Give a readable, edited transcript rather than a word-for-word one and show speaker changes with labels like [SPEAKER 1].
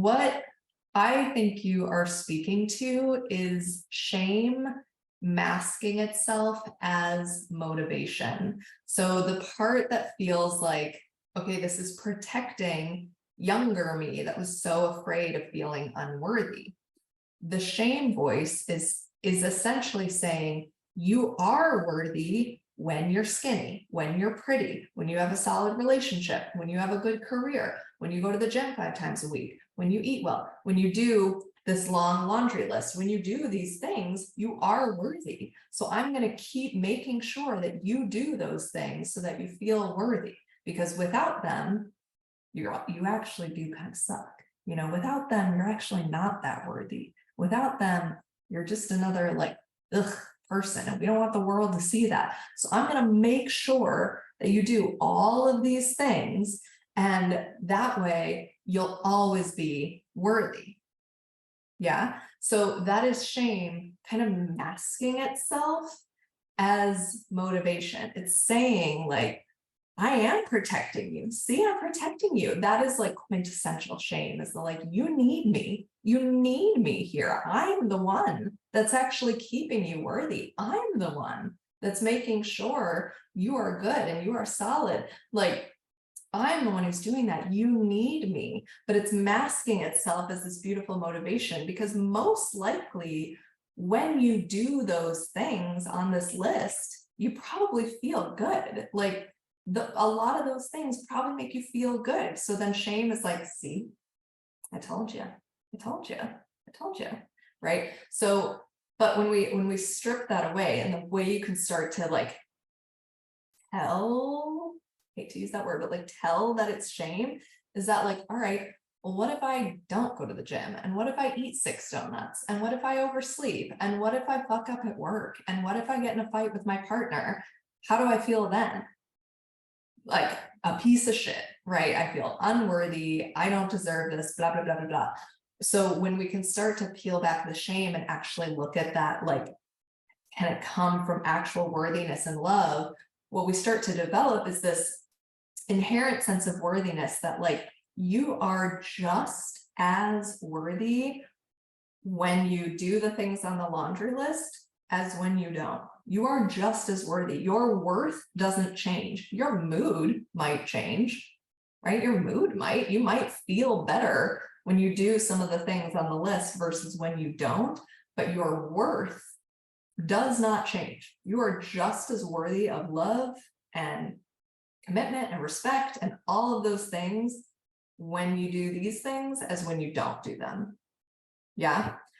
[SPEAKER 1] what I think you are speaking to is shame masking itself as motivation. So the part that feels like, okay, this is protecting younger me that was so afraid of feeling unworthy. The shame voice is essentially saying you are worthy when you're skinny, when you're pretty, when you have a solid relationship, when you have a good career, when you go to the gym 5 times a week, when you eat well, when you do this long laundry list, when you do these things, you are worthy. So I'm going to keep making sure that you do those things so that you feel worthy, because without them, you actually do kind of suck. You know, without them, you're actually not that worthy. Without them, you're just another like, ugh, person, and we don't want the world to see that. So I'm going to make sure that you do all of these things, and that way you'll always be worthy. Yeah. So that is shame kind of masking itself as motivation. It's saying like, I am protecting you. See, I'm protecting you. That is like quintessential shame, is the like, you need me. You need me here. I'm the one that's actually keeping you worthy. I'm the one that's making sure you are good and you are solid. Like, I'm the one who's doing that. You need me. But it's masking itself as this beautiful motivation, because most likely when you do those things on this list, you probably feel good. Like, a lot of those things probably make you feel good. So then shame is like, see, I told you, I told you, I told you, right? So, but when we strip that away, and the way you can start to like tell, hate to use that word, but like tell that it's shame, is that like, all right, well, what if I don't go to the gym? And what if I eat 6 donuts? And what if I oversleep? And what if I fuck up at work? And what if I get in a fight with my partner? How do I feel then? Like a piece of shit, right? I feel unworthy. I don't deserve this, blah, blah, blah, blah, blah. So when we can start to peel back the shame and actually look at that, like, can it come from actual worthiness and love? What we start to develop is this inherent sense of worthiness that like, you are just as worthy when you do the things on the laundry list as when you don't. You are just as worthy. Your worth doesn't change. Your mood might change, right? Your mood might, you might feel better when you do some of the things on the list versus when you don't, but your worth does not change. You are just as worthy of love and commitment and respect and all of those things when you do these things as when you don't do them. Yeah.